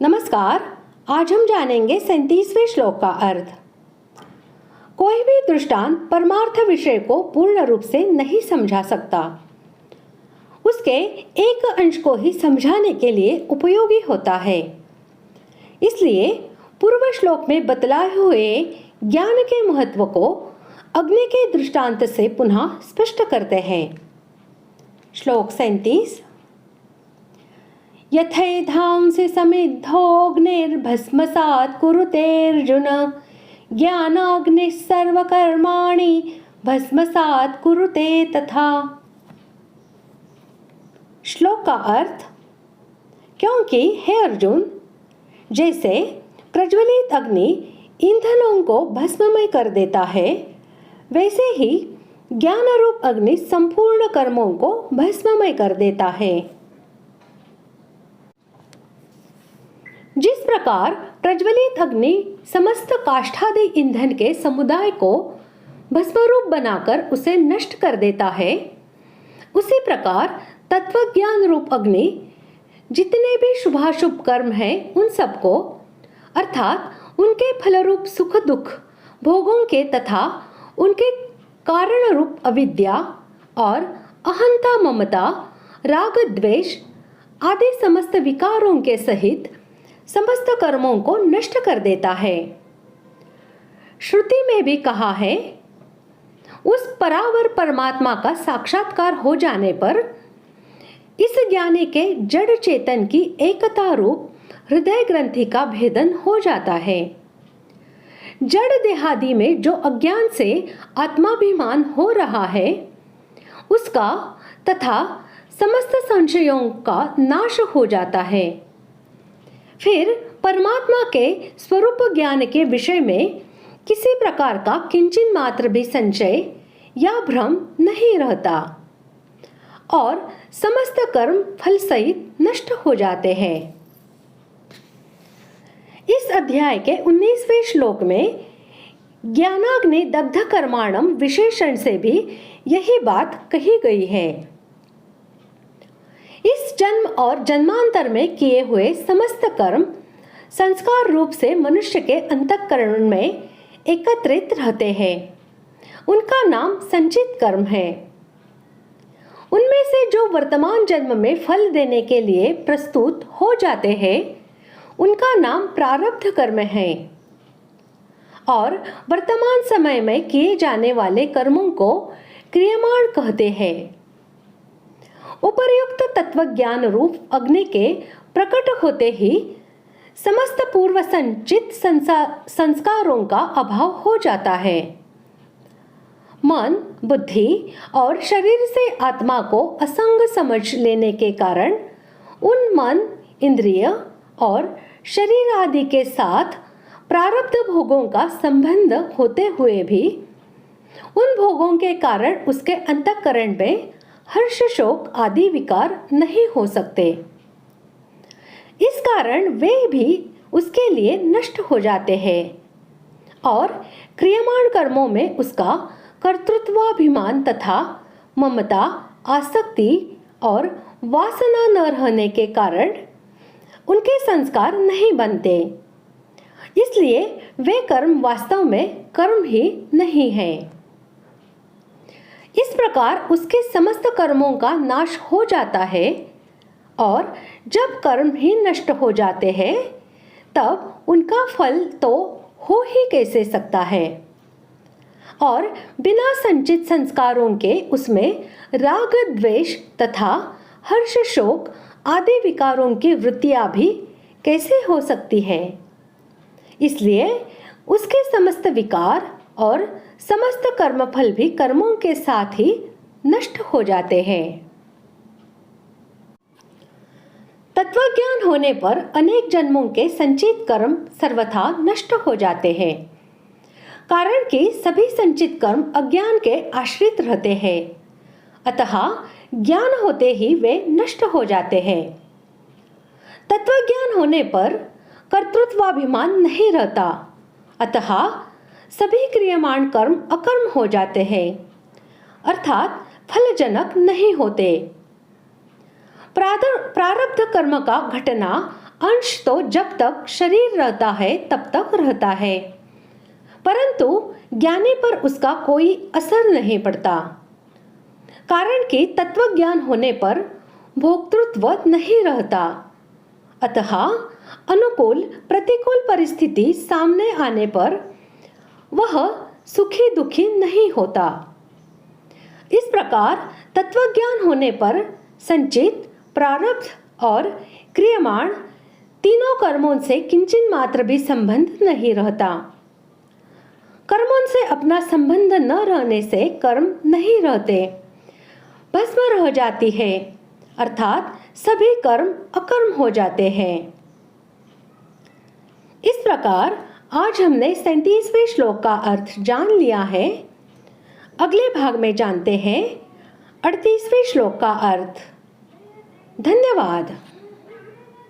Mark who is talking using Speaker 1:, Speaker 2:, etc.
Speaker 1: नमस्कार। आज हम जानेंगे 37वें श्लोक का अर्थ। कोई भी दृष्टांत परमार्थ विषय को पूर्ण रूप से नहीं समझा सकता, उसके एक अंश को ही समझाने के लिए उपयोगी होता है। इसलिए पूर्व श्लोक में बतलाए हुए ज्ञान के महत्व को अग्नि के दृष्टांत से पुनः स्पष्ट करते हैं। श्लोक 37। यथैधांसि समिद्धोऽग्निर्भस्मसात् कुरुतेऽर्जुन ज्ञानाग्निः सर्वकर्माणि भस्मसात् कुरुते तथा। श्लोक का अर्थ। क्योंकि हे अर्जुन, जैसे प्रज्वलित अग्नि ईंधनों को भस्ममय कर देता है, वैसे ही ज्ञान रूप अग्नि संपूर्ण कर्मों को भस्ममय कर देता है। जिस प्रकार प्रज्वलित अग्नि समस्त काष्ठादि ईंधन के समुदाय को भस्मरूप बनाकर उसे नष्ट कर देता है, उसी प्रकार तत्वज्ञान रूप अग्नि जितने भी शुभाशुभ कर्म हैं उन सबको, अर्थात उनके फलरूप सुख दुख भोगों के तथा उनके कारण रूप अविद्या और अहंता ममता राग द्वेष आदि समस्त विकारों के सहित समस्त कर्मों को नष्ट कर देता है। श्रुति में भी कहा है, उस परावर परमात्मा का साक्षात्कार हो जाने पर इस ज्ञानी के जड़ चेतन की एकता रूप हृदय ग्रंथि का भेदन हो जाता है। जड़ देहादि में जो अज्ञान से आत्माभिमान हो रहा है, उसका तथा समस्त संशयों का नाश हो जाता है। फिर परमात्मा के स्वरूप ज्ञान के विषय में किसी प्रकार का किंचित मात्र भी संशय या भ्रम नहीं रहता और समस्त कर्म फल सहित नष्ट हो जाते हैं। इस अध्याय के 19वें श्लोक में ज्ञानाग्नि दग्ध कर्माणम विशेषण से भी यही बात कही गई है। इस जन्म और जन्मांतर में किए हुए समस्त कर्म संस्कार रूप से मनुष्य के अंतःकरण में एकत्रित रहते हैं। उनका नाम संचित कर्म है। उनमें से जो वर्तमान जन्म में फल देने के लिए प्रस्तुत हो जाते हैं, उनका नाम प्रारब्ध कर्म है। और वर्तमान समय में किए जाने वाले कर्मों को क्रियमाण कहते हैं। उपर्युक्त तत्वज्ञान रूप अग्नि के प्रकट होते ही समस्त पूर्व संचित संस्कारों का अभाव हो जाता है। मन, बुद्धि और शरीर से आत्मा को असंग समझ लेने के कारण उन मन, इंद्रिय और शरीर आदि के साथ प्रारब्ध भोगों का संबंध होते हुए भी उन भोगों के कारण उसके अंतःकरण में हर्ष शोक आदि विकार नहीं हो सकते। इस कारण वे भी उसके लिए नष्ट हो जाते हैं और क्रियमाण कर्मों में उसका कर्तृत्वाभिमान तथा ममता, आसक्ति और वासना न रहने के कारण उनके संस्कार नहीं बनते। इसलिए वे कर्म वास्तव में कर्म ही नहीं है। इस प्रकार उसके समस्त कर्मों का नाश हो जाता है और जब कर्म ही नष्ट हो जाते हैं, तब उनका फल तो हो ही कैसे सकता है। और बिना संचित संस्कारों के उसमें राग द्वेष तथा हर्ष शोक आदि विकारों की वृत्तियां भी कैसे हो सकती है। इसलिए उसके समस्त विकार और समस्त कर्मफल भी कर्मों के साथ ही नष्ट हो जाते हैं। तत्वज्ञान होने पर अनेक जन्मों के संचित कर्म सर्वथा नष्ट हो जाते हैं, कारण कि सभी संचित कर्म अज्ञान के आश्रित रहते हैं। अतः ज्ञान होते ही वे नष्ट हो जाते हैं। तत्वज्ञान होने पर कर्तृत्वाभिमान नहीं रहता, अतः सभी क्रियमाण कर्म अकर्म हो जाते हैं, अर्थात फलजनक नहीं होते। प्रारब्ध कर्म का घटना अंश तो जब तक शरीर रहता है तब तक रहता है, परंतु ज्ञानी पर उसका कोई असर नहीं पड़ता, कारण कि तत्व ज्ञान होने पर भोक्तृत्व नहीं रहता। अतः अनुकूल प्रतिकूल परिस्थिति सामने आने पर वह सुखी दुखी नहीं होता। इस प्रकार तत्वज्ञान होने पर संचित, प्रारब्ध और क्रियमाण तीनों कर्मों से किंचित मात्र भी संबंध नहीं रहता। कर्मों से अपना संबंध न रहने से कर्म नहीं रहते, भस्म रह जाती है, अर्थात सभी कर्म अकर्म हो जाते हैं। इस प्रकार आज हमने 37वें श्लोक का अर्थ जान लिया है। अगले भाग में जानते हैं 38वें श्लोक का अर्थ। धन्यवाद।